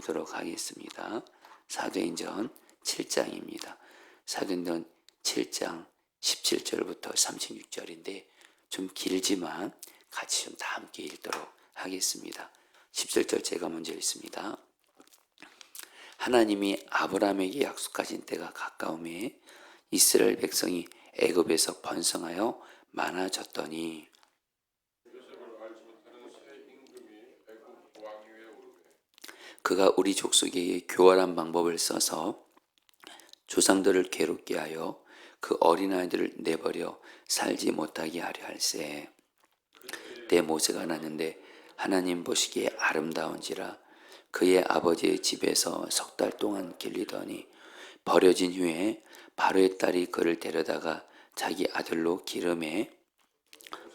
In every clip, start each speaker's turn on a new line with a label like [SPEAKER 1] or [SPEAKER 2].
[SPEAKER 1] 보도록 하겠습니다. 사도행전 7장입니다. 사도행전 7장 17절부터 36절인데 좀 길지만 같이 좀 다 함께 읽도록 하겠습니다. 17절 제가 먼저 읽습니다. 하나님이 아브라함에게 약속하신 때가 가까움에 이스라엘 백성이 애굽에서 번성하여 많아졌더니 그가 우리 족속에게 교활한 방법을 써서 조상들을 괴롭게 하여 그 어린아이들을 내버려 살지 못하게 하려 할세. 때 모세가 났는데 하나님 보시기에 아름다운지라 그의 아버지의 집에서 3달 동안 길리더니 버려진 후에 바로의 딸이 그를 데려다가 자기 아들로 기름해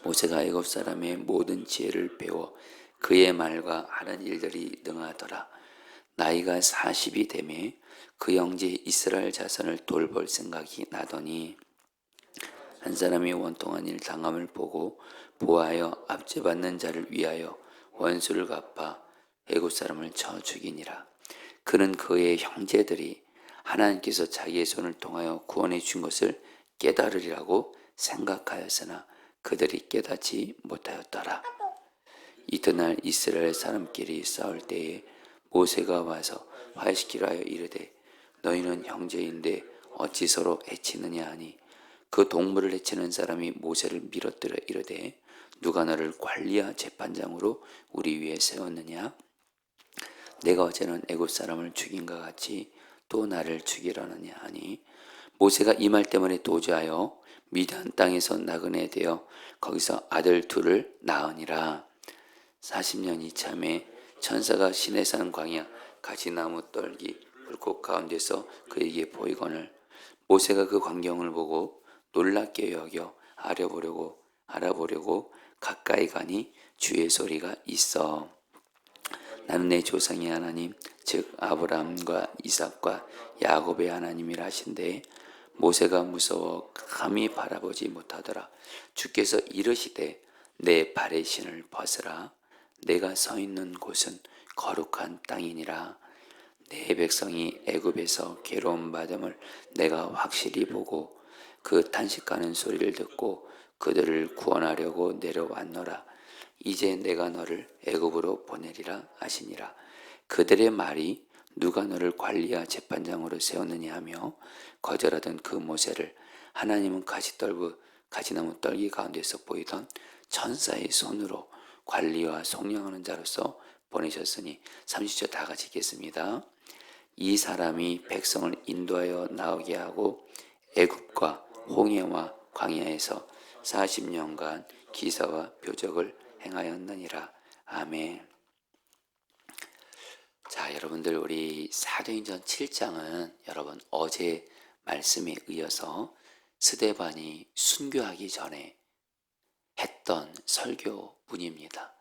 [SPEAKER 1] 모세가 애굽 사람의 모든 지혜를 배워 그의 말과 하는 일들이 능하더라. 나이가 40이 되매 그 형제 이스라엘 자손을 돌볼 생각이 나더니 한 사람이 원통한 일 당함을 보고 보하여 압제받는 자를 위하여 원수를 갚아 애굽 사람을 쳐 죽이니라. 그는 그의 형제들이 하나님께서 자기의 손을 통하여 구원해 준 것을 깨달으리라고 생각하였으나 그들이 깨닫지 못하였더라. 이튿날 이스라엘 사람끼리 싸울 때에 모세가 와서 화해시키려 하여 이르되 너희는 형제인데 어찌 서로 해치느냐 하니 그 동물을 해치는 사람이 모세를 밀어들어 이르되 누가 너를 관리와 재판장으로 우리 위에 세웠느냐? 내가 어제는 애굽 사람을 죽인과 같이 또 나를 죽이려느냐 하니 모세가 이 말 때문에 도주하여 미디안 땅에서 나그네 되어 거기서 아들 둘을 낳으니라. 40년 이참에 천사가 시내산 광야 가지나무 떨기 불꽃 가운데서 그에게 보이거늘 모세가 그 광경을 보고 놀랍게 여겨 알아보려고 가까이 가니 주의 소리가 있어 나는 내 조상의 하나님 즉 아브라함과 이삭과 야곱의 하나님이라 하신대 모세가 무서워 감히 바라보지 못하더라. 주께서 이르시되 내 발의 신을 벗으라. 내가 서 있는 곳은 거룩한 땅이니라. 내 백성이 애굽에서 괴로움 받음을 내가 확실히 보고 그 탄식하는 소리를 듣고 그들을 구원하려고 내려왔노라. 이제 내가 너를 애굽으로 보내리라 하시니라. 그들의 말이 누가 너를 관리와 재판장으로 세웠느냐 하며 거절하던 그 모세를 하나님은 가지나무 떨기 가운데서 보이던 천사의 손으로 관리와 속량하는 자로서 보내셨으니 30절 다 같이 읽겠습니다. 이 사람이 백성을 인도하여 나오게 하고 애굽과 홍해와 광야에서 40년간 기사와 표적을 행하였느니라. 아멘. 자, 여러분들 우리 사도행전 7장은 여러분 어제 말씀에 이어서 스데반이 순교하기 전에 했던 설교문입니다.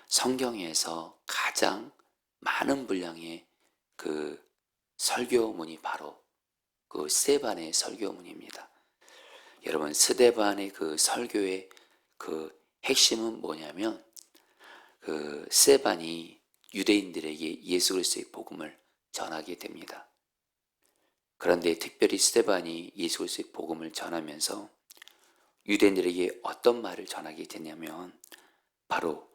[SPEAKER 1] 성경에서 가장 많은 분량의 그 설교문이 바로 그 스데반의 설교문입니다. 여러분 스데반의 그 설교의 그 핵심은 뭐냐면 그 스데반이 유대인들에게 예수 그리스도의 복음을 전하게 됩니다. 그런데 특별히 스데반이 예수 그리스도의 복음을 전하면서 유대인들에게 어떤 말을 전하게 되냐면 바로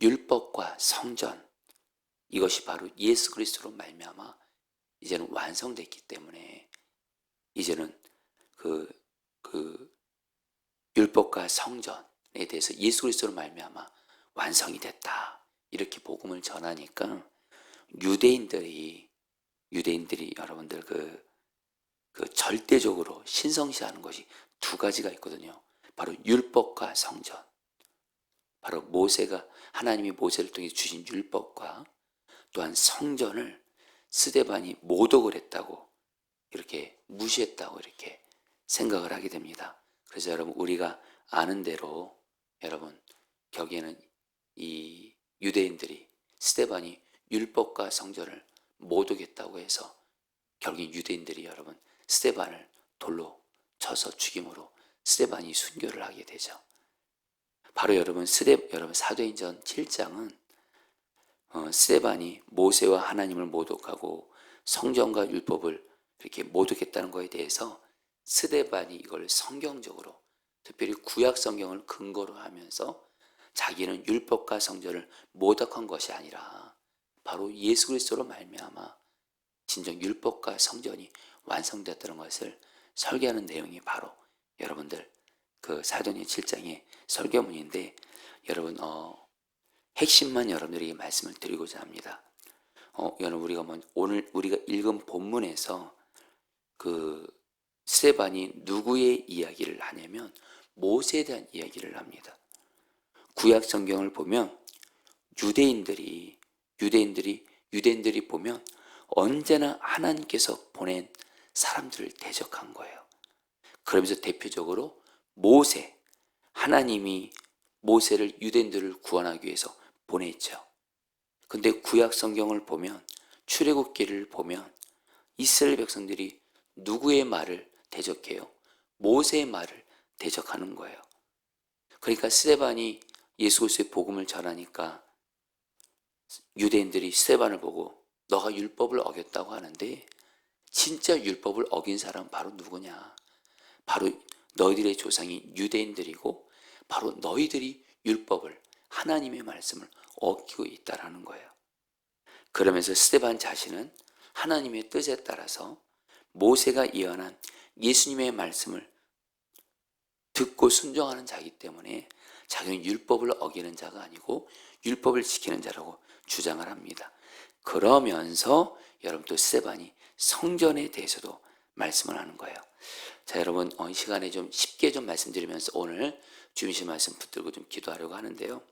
[SPEAKER 1] 율법과 성전 이것이 바로 예수 그리스도로 말미암아 이제는 완성됐기 때문에 이제는 그 율법과 성전에 대해서 예수 그리스도로 말미암아 완성이 됐다. 이렇게 복음을 전하니까 유대인들이 여러분들 그 절대적으로 신성시하는 것이 두 가지가 있거든요. 바로 율법과 성전. 바로 하나님이 모세를 통해 주신 율법과 또한 성전을 스데반이 모독을 했다고 이렇게 무시했다고 이렇게 생각을 하게 됩니다. 그래서 여러분 우리가 아는 대로 여러분 거기에는 이 유대인들이 스데반이 율법과 성전을 모독했다고 해서 결국 유대인들이 여러분 스데반을 돌로 쳐서 죽임으로 스데반이 순교를 하게 되죠. 바로 여러분 사도행전 7장은 스데반이 모세와 하나님을 모독하고 성경과 율법을 이렇게 모독했다는 것에 대해서 스데반이 이걸 성경적으로, 특별히 구약 성경을 근거로 하면서 자기는 율법과 성전을 모독한 것이 아니라 바로 예수 그리스도로 말미암아 진정 율법과 성전이 완성되었다는 것을 설계하는 내용이 바로 여러분들 그 사도행전 7장의 설교문인데, 여러분 핵심만 여러분들에게 말씀을 드리고자 합니다. 여러분 우리가 오늘 우리가 읽은 본문에서 그 스데반이 누구의 이야기를 하냐면 모세에 대한 이야기를 합니다. 구약 성경을 보면 유대인들이 보면 언제나 하나님께서 보낸 사람들을 대적한 거예요. 그러면서 대표적으로 모세, 하나님이 모세를 유대인들을 구원하기 위해서 보냈죠. 근데 구약 성경을 보면, 출애굽기를 보면 이스라엘 백성들이 누구의 말을 대적해요? 모세의 말을 대적하는 거예요. 그러니까 스데반이 예수 그리스도의 복음을 전하니까 유대인들이 스데반을 보고 너가 율법을 어겼다고 하는데 진짜 율법을 어긴 사람은 바로 누구냐? 바로 너희들의 조상이 유대인들이고 바로 너희들이 율법을, 하나님의 말씀을 어기고 있다라는 거예요. 그러면서 스데반 자신은 하나님의 뜻에 따라서 모세가 예언한 예수님의 말씀을 듣고 순종하는 자이기 때문에 자기는 율법을 어기는 자가 아니고 율법을 지키는 자라고 주장을 합니다. 그러면서 여러분 또 스데반이 성전에 대해서도 말씀을 하는 거예요. 자, 여러분 이 시간에 좀 쉽게 좀 말씀드리면서 오늘 주신 말씀 붙들고 좀 기도하려고 하는데요.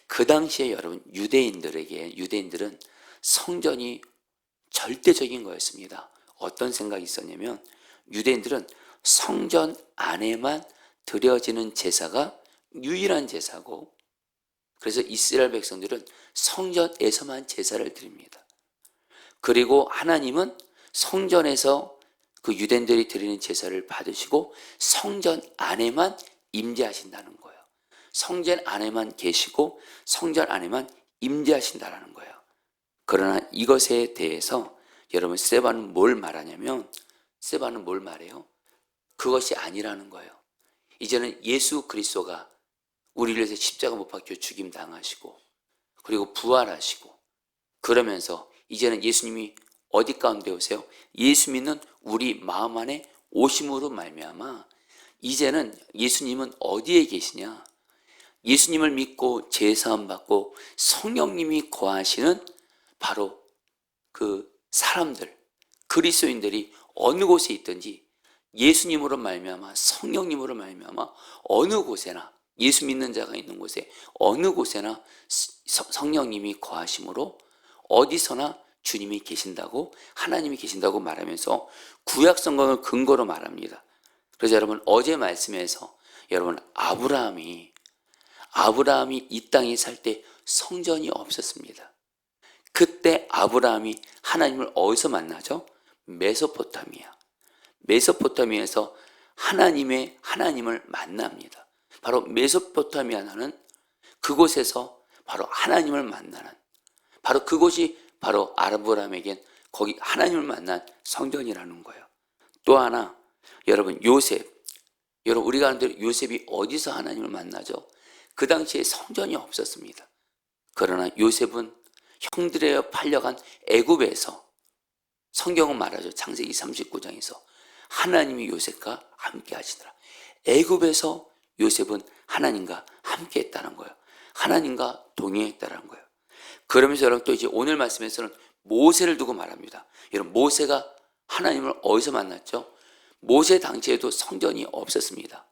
[SPEAKER 1] 그 당시에 여러분 유대인들은 성전이 절대적인 거였습니다. 어떤 생각이 있었냐면 유대인들은 성전 안에만 드려지는 제사가 유일한 제사고, 그래서 이스라엘 백성들은 성전에서만 제사를 드립니다. 그리고 하나님은 성전에서 그 유대인들이 드리는 제사를 받으시고 성전 안에만 임재하신다는 거예요. 성전 안에만 계시고 성전 안에만 임재하신다는 거예요. 그러나 이것에 대해서 여러분 스데반은 뭘 말하냐면, 스데반은 뭘 말해요? 그것이 아니라는 거예요. 이제는 예수 그리스도가 우리를 위해서 십자가 못 박혀 죽임 당하시고 그리고 부활하시고, 그러면서 이제는 예수님이 어디 가운데 오세요? 예수 믿는 우리 마음 안에 오심으로 말미암아 이제는 예수님은 어디에 계시냐? 예수님을 믿고 제사함 받고 성령님이 거하시는 바로 그 사람들, 그리스도인들이 어느 곳에 있든지 예수님으로 말미암아 성령님으로 말미암아 어느 곳에나, 예수 믿는 자가 있는 곳에 어느 곳에나 성령님이 거하심으로 어디서나 주님이 계신다고, 하나님이 계신다고 말하면서 구약 성경을 근거로 말합니다. 그래서 여러분 어제 말씀에서 여러분 아브라함이 이 땅에 살 때 성전이 없었습니다. 그때 아브라함이 하나님을 어디서 만나죠? 메소포타미아에서 하나님을 만납니다. 바로 메소포타미아는 그곳에서 바로 하나님을 만나는, 바로 그곳이 바로 아브라함에겐 거기 하나님을 만난 성전이라는 거예요. 또 하나 여러분 여러분 우리가 아는 대로 요셉이 어디서 하나님을 만나죠? 그 당시에 성전이 없었습니다. 그러나 요셉은 형들에 팔려간 애굽에서, 성경은 말하죠. 창세기 39장에서 하나님이 요셉과 함께 하시더라. 애굽에서 요셉은 하나님과 함께 했다는 거예요. 하나님과 동행했다는 거예요. 그러면서 여러분 또 이제 오늘 말씀에서는 모세를 두고 말합니다. 여러분 모세가 하나님을 어디서 만났죠? 모세 당시에도 성전이 없었습니다.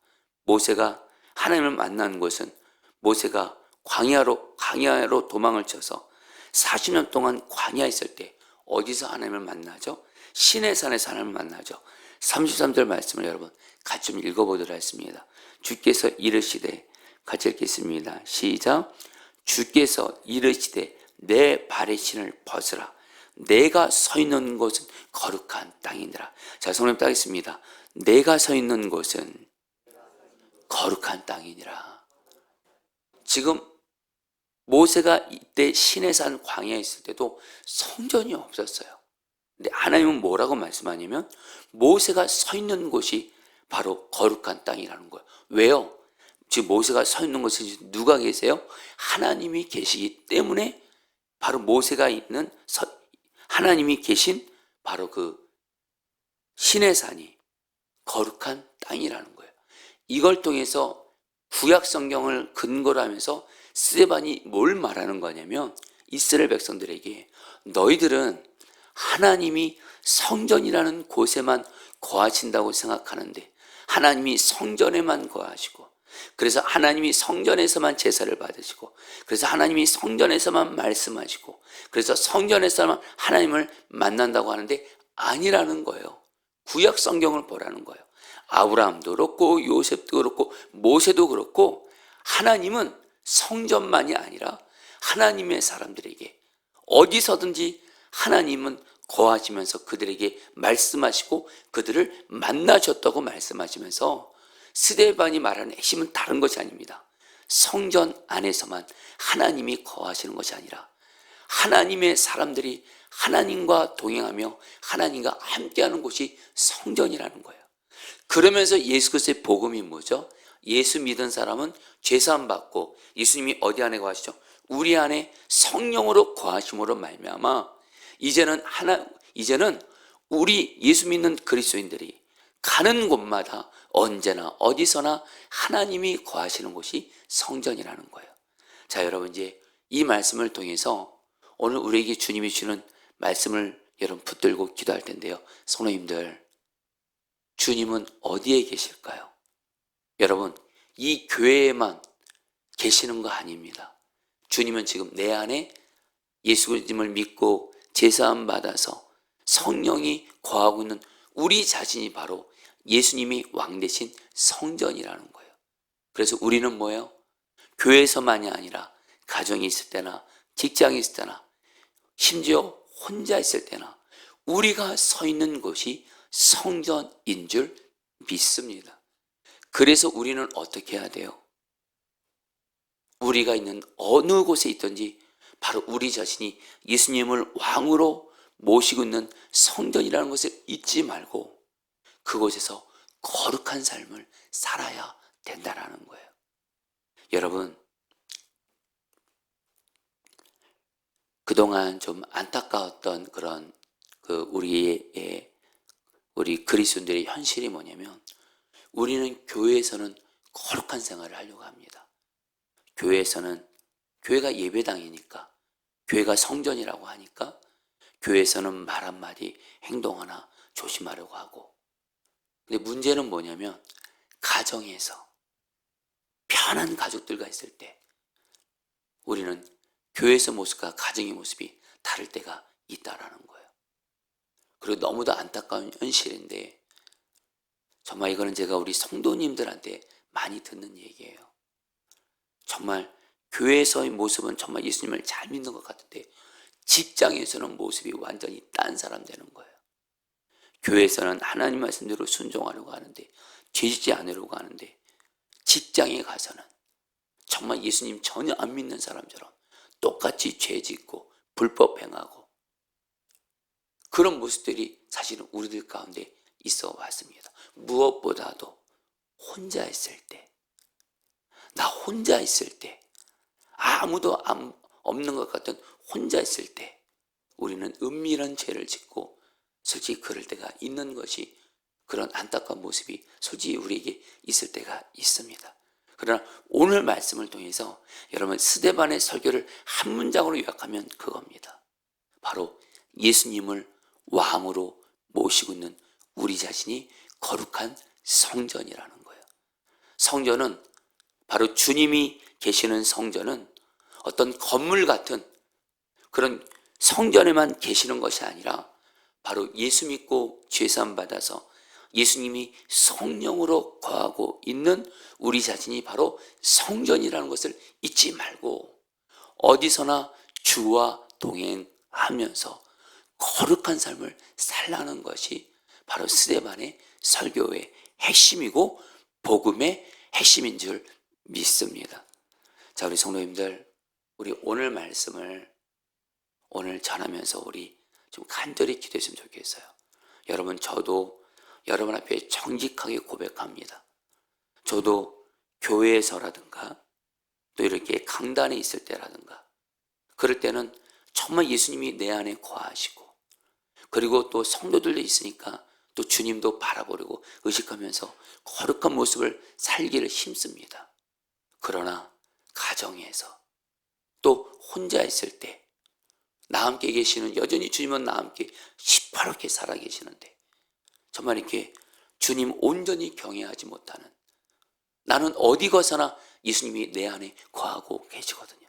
[SPEAKER 1] 모세가 하나님을 만난 곳은 모세가 광야로 도망을 쳐서 40년 동안 광야에 있을 때 어디서 하나님을 만나죠? 시내산에서 하나님을 만나죠. 33절 말씀을 여러분 같이 좀 읽어보도록 하겠습니다. 주께서 이르시되, 같이 읽겠습니다. 시작. 주께서 이르시되 내 발의 신을 벗으라. 내가 서 있는 곳은 거룩한 땅이니라. 자, 성령 따겠습니다. 내가 서 있는 곳은 거룩한 땅이니라. 지금 모세가 이때 시내산 광야에 있을 때도 성전이 없었어요. 근데 하나님은 뭐라고 말씀하냐면 모세가 서 있는 곳이 바로 거룩한 땅이라는 거예요. 왜요? 지금 모세가 서 있는 곳에 누가 계세요? 하나님이 계시기 때문에 바로 모세가 있는 하나님이 계신 바로 그 시내산이 거룩한 땅이라는 거예요. 이걸 통해서 구약 성경을 근거로 하면서 스데반이 뭘 말하는 거냐면 이스라엘 백성들에게 너희들은 하나님이 성전이라는 곳에만 거하신다고 생각하는데 하나님이 성전에만 거하시고, 그래서 하나님이 성전에서만 제사를 받으시고, 그래서 하나님이 성전에서만 말씀하시고, 그래서 성전에서만 하나님을 만난다고 하는데 아니라는 거예요. 구약 성경을 보라는 거예요. 아브라함도 그렇고 요셉도 그렇고 모세도 그렇고 하나님은 성전만이 아니라 하나님의 사람들에게 어디서든지 하나님은 거하시면서 그들에게 말씀하시고 그들을 만나셨다고 말씀하시면서 스데반이 말하는 핵심은 다른 것이 아닙니다. 성전 안에서만 하나님이 거하시는 것이 아니라 하나님의 사람들이 하나님과 동행하며 하나님과 함께하는 곳이 성전이라는 거예요. 그러면서 예수 그리스도의 복음이 뭐죠? 예수 믿은 사람은 죄사함 받고 예수님이 어디 안에 거하시죠? 우리 안에 성령으로 거하심으로 말미암아 이제는 우리 예수 믿는 그리스도인들이 가는 곳마다 언제나 어디서나 하나님이 거하시는 곳이 성전이라는 거예요. 자, 여러분, 이제 이 말씀을 통해서 오늘 우리에게 주님이 주는 말씀을 여러분 붙들고 기도할 텐데요. 성도님들, 주님은 어디에 계실까요? 여러분, 이 교회에만 계시는 거 아닙니다. 주님은 지금 내 안에 예수 그리스도를 믿고 제사함 받아서 성령이 거하고 있는 우리 자신이 바로 예수님이 왕 대신 성전이라는 거예요. 그래서 우리는 뭐예요? 교회에서만이 아니라 가정에 있을 때나 직장에 있을 때나 심지어 혼자 있을 때나 우리가 서 있는 곳이 성전인 줄 믿습니다. 그래서 우리는 어떻게 해야 돼요? 우리가 있는 어느 곳에 있든지 바로 우리 자신이 예수님을 왕으로 모시고 있는 성전이라는 것을 잊지 말고 그곳에서 거룩한 삶을 살아야 된다는 거예요. 여러분, 그동안 좀 안타까웠던 그런 우리 그리스도인들의 현실이 뭐냐면 우리는 교회에서는 거룩한 생활을 하려고 합니다. 교회가 예배당이니까, 교회가 성전이라고 하니까 교회에서는 말 한마디, 행동 하나 조심하려고 하고, 근데 문제는 뭐냐면 가정에서 편한 가족들과 있을 때 우리는 교회에서 모습과 가정의 모습이 다를 때가 있다라는 거예요. 그리고 너무도 안타까운 현실인데 정말 이거는 제가 우리 성도님들한테 많이 듣는 얘기예요. 정말 교회에서의 모습은 정말 예수님을 잘 믿는 것 같은데 직장에서는 모습이 완전히 딴 사람 되는 거예요. 교회에서는 하나님 말씀대로 순종하려고 하는데, 죄짓지 않으려고 하는데, 직장에 가서는 정말 예수님 전혀 안 믿는 사람처럼 똑같이 죄짓고 불법 행하고 그런 모습들이 사실은 우리들 가운데 있어 왔습니다. 무엇보다도 혼자 있을 때, 나 혼자 있을 때, 아무도 없는 것 같은 혼자 있을 때 우리는 은밀한 죄를 짓고 솔직히 그럴 때가 있는 것이, 그런 안타까운 모습이 솔직히 우리에게 있을 때가 있습니다. 그러나 오늘 말씀을 통해서 여러분 스데반의 설교를 한 문장으로 요약하면 그겁니다. 바로 예수님을 왕으로 모시고 있는 우리 자신이 거룩한 성전이라는 거예요. 성전은 바로 주님이 계시는 성전은 어떤 건물 같은 그런 성전에만 계시는 것이 아니라 바로 예수 믿고 죄사함 받아서 예수님이 성령으로 거하고 있는 우리 자신이 바로 성전이라는 것을 잊지 말고 어디서나 주와 동행하면서 거룩한 삶을 살라는 것이 바로 스데반의 설교의 핵심이고 복음의 핵심인 줄 믿습니다. 자, 우리 성도님들, 우리 오늘 말씀을 오늘 전하면서 우리 좀 간절히 기도했으면 좋겠어요. 여러분, 저도 여러분 앞에 정직하게 고백합니다. 저도 교회에서라든가 또 이렇게 강단에 있을 때라든가 그럴 때는 정말 예수님이 내 안에 거하시고, 그리고 또 성도들도 있으니까 또 주님도 바라보려고 의식하면서 거룩한 모습을 살기를 힘씁니다. 그러나 가정에서 또 혼자 있을 때 나 함께 계시는, 여전히 주님은 나 함께 시퍼렇게 살아 계시는데 정말 이렇게 주님 온전히 경외하지 못하는, 나는 어디 가서나 예수님이 내 안에 거하고 계시거든요.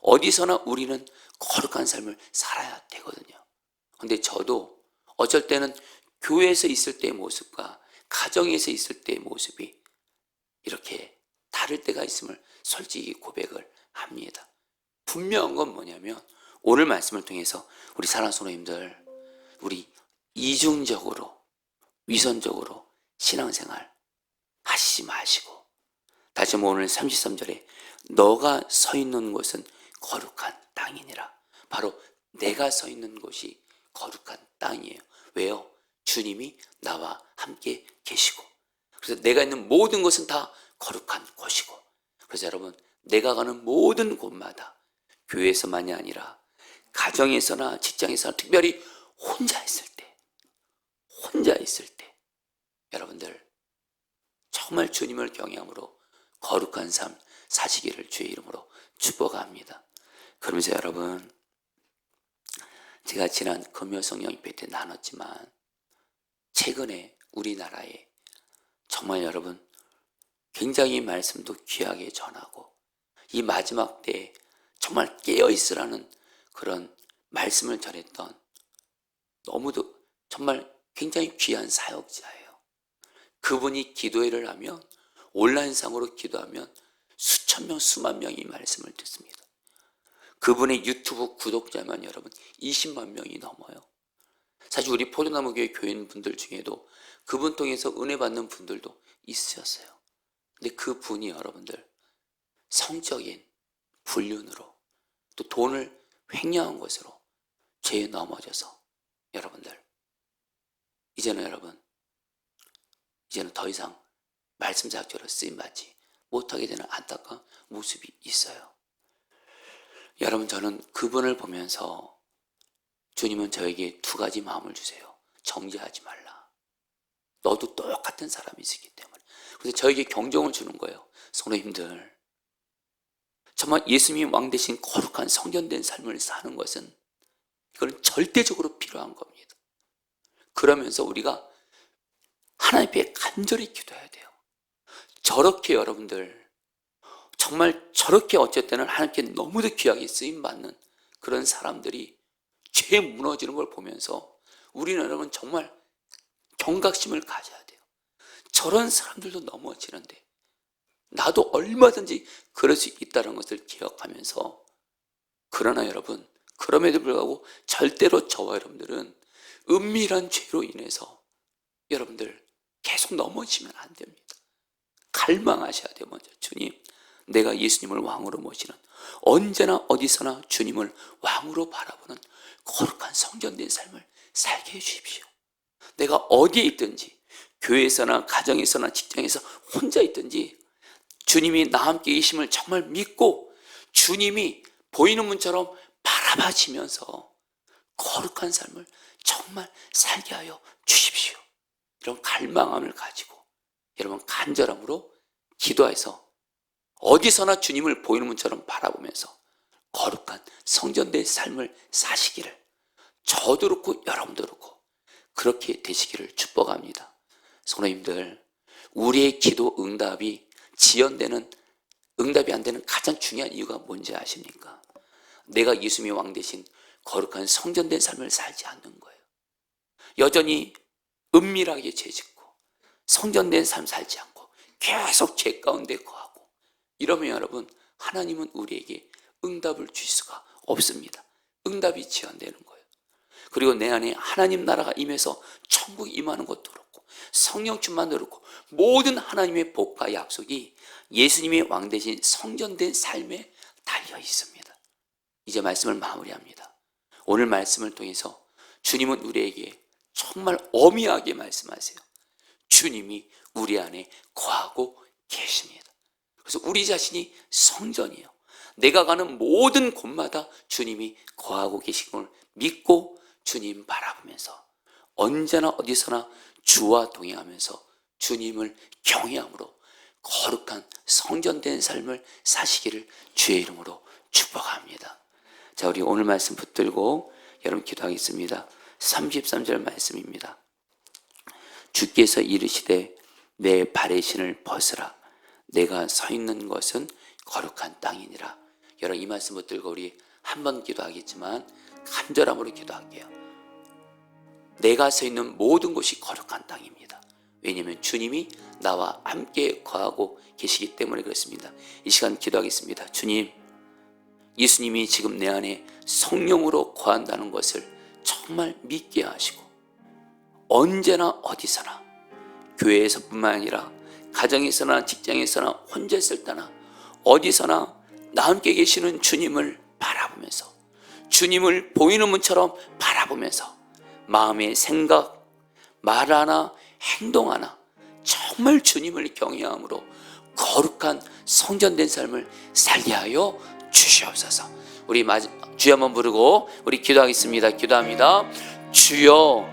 [SPEAKER 1] 어디서나 우리는 거룩한 삶을 살아야 되거든요. 근데 저도 어쩔 때는 교회에서 있을 때의 모습과 가정에서 있을 때의 모습이 이렇게 다를 때가 있음을 솔직히 고백을 합니다. 분명한 건 뭐냐면 오늘 말씀을 통해서 우리 사랑하는 성도님들, 우리 이중적으로 위선적으로 신앙생활 하시지 마시고, 다시 한번 오늘 33절에 너가 서 있는 곳은 거룩한 땅이니라. 바로 내가 서 있는 곳이 거룩한 땅이에요. 왜요? 주님이 나와 함께 계시고, 그래서 내가 있는 모든 곳은 다 거룩한 곳이고, 그래서 여러분, 내가 가는 모든 곳마다 교회에서만이 아니라 가정에서나 직장에서나, 특별히 혼자 있을 때 여러분들 정말 주님을 경외함으로 거룩한 삶 사시기를 주의 이름으로 축복합니다. 그러면서 여러분, 제가 지난 금요성령 예배 때 나눴지만 최근에 우리나라에 정말 여러분 굉장히 말씀도 귀하게 전하고 이 마지막 때에 정말 깨어있으라는 그런 말씀을 전했던, 너무도 정말 굉장히 귀한 사역자예요. 그분이 기도회를 하면, 온라인상으로 기도하면 수천 명, 수만 명이 말씀을 듣습니다. 그분의 유튜브 구독자만 여러분 20만 명이 넘어요. 사실 우리 포도나무교회 교인분들 중에도 그분 통해서 은혜 받는 분들도 있으셨어요. 근데 그분이 여러분들 성적인 불륜으로 또 돈을 횡령한 것으로 죄에 넘어져서 여러분들 이제는 더 이상 말씀 사역자로 쓰임받지 못하게 되는 안타까운 모습이 있어요. 여러분, 저는 그분을 보면서 주님은 저에게 두 가지 마음을 주세요. 정죄하지 말라. 너도 똑같은 사람이시기 때문에. 그래서 저에게 경종을 주는 거예요. 성도님들, 정말 예수님이 왕 대신 거룩한 성전된 삶을 사는 것은 이거는 절대적으로 필요한 겁니다. 그러면서 우리가 하나님 앞에 간절히 기도해야 돼요. 저렇게 여러분들 정말 저렇게 어쩔 때는 하나님께 너무도 귀하게 쓰임받는 그런 사람들이 죄에 무너지는 걸 보면서 우리는 여러분 정말 경각심을 가져야 돼요. 저런 사람들도 넘어지는데 나도 얼마든지 그럴 수 있다는 것을 기억하면서, 그러나 여러분 그럼에도 불구하고 절대로 저와 여러분들은 은밀한 죄로 인해서 여러분들 계속 넘어지면 안 됩니다. 갈망하셔야 돼요. 먼저 주님, 내가 예수님을 왕으로 모시는, 언제나 어디서나 주님을 왕으로 바라보는 거룩한 성전된 삶을 살게 해주십시오. 내가 어디에 있든지, 교회에서나 가정에서나 직장에서 혼자 있든지 주님이 나와 함께 계심을 정말 믿고 주님이 보이는 문처럼 바라봐지면서 거룩한 삶을 정말 살게 하여 주십시오. 이런 갈망함을 가지고 여러분 간절함으로 기도해서 어디서나 주님을 보이는 문처럼 바라보면서 거룩한 성전된 삶을 사시기를 저도 그렇고 여러분도 그렇고 그렇게 되시기를 축복합니다. 성도님들, 우리의 기도 응답이 지연되는, 응답이 안 되는 가장 중요한 이유가 뭔지 아십니까? 내가 예수님의 왕 대신 거룩한 성전된 삶을 살지 않는 거예요. 여전히 은밀하게 죄짓고 성전된 삶 살지 않고 계속 죄 가운데 거하고 이러면 여러분 하나님은 우리에게 응답을 주실 수가 없습니다. 응답이 지연되는 거예요. 그리고 내 안에 하나님 나라가 임해서 천국이 임하는 것도 그렇고 성령 충만도 그렇고 모든 하나님의 복과 약속이 예수님의 왕 대신 성전된 삶에 달려 있습니다. 이제 말씀을 마무리합니다. 오늘 말씀을 통해서 주님은 우리에게 정말 엄미하게 말씀하세요. 주님이 우리 안에 거하고 계십니다. 그래서 우리 자신이 성전이에요. 내가 가는 모든 곳마다 주님이 거하고 계신 걸 믿고 주님 바라보면서 언제나 어디서나 주와 동행하면서 주님을 경외함으로 거룩한 성전된 삶을 사시기를 주의 이름으로 축복합니다. 자, 우리 오늘 말씀 붙들고 여러분 기도하겠습니다. 33절 말씀입니다. 주께서 이르시되 내 발의 신을 벗으라. 내가 서 있는 것은 거룩한 땅이니라. 여러분 이 말씀 붙들고 우리 한 번 기도하겠지만 간절함으로 기도할게요. 내가 서 있는 모든 곳이 거룩한 땅입니다. 왜냐하면 주님이 나와 함께 거하고 계시기 때문에 그렇습니다. 이 시간 기도하겠습니다. 주님, 예수님이 지금 내 안에 성령으로 거한다는 것을 정말 믿게 하시고 언제나 어디서나 교회에서뿐만 아니라 가정에서나 직장에서나 혼자 있을 때나 어디서나 나와 함께 계시는 주님을 바라보면서 주님을 보이는 문처럼 바라보면서 마음의 생각, 말 하나, 행동 하나 정말 주님을 경외함으로 거룩한 성전된 삶을 살게 하여 주시옵소서. 우리 주여 한번 부르고 우리 기도하겠습니다. 기도합니다. 주여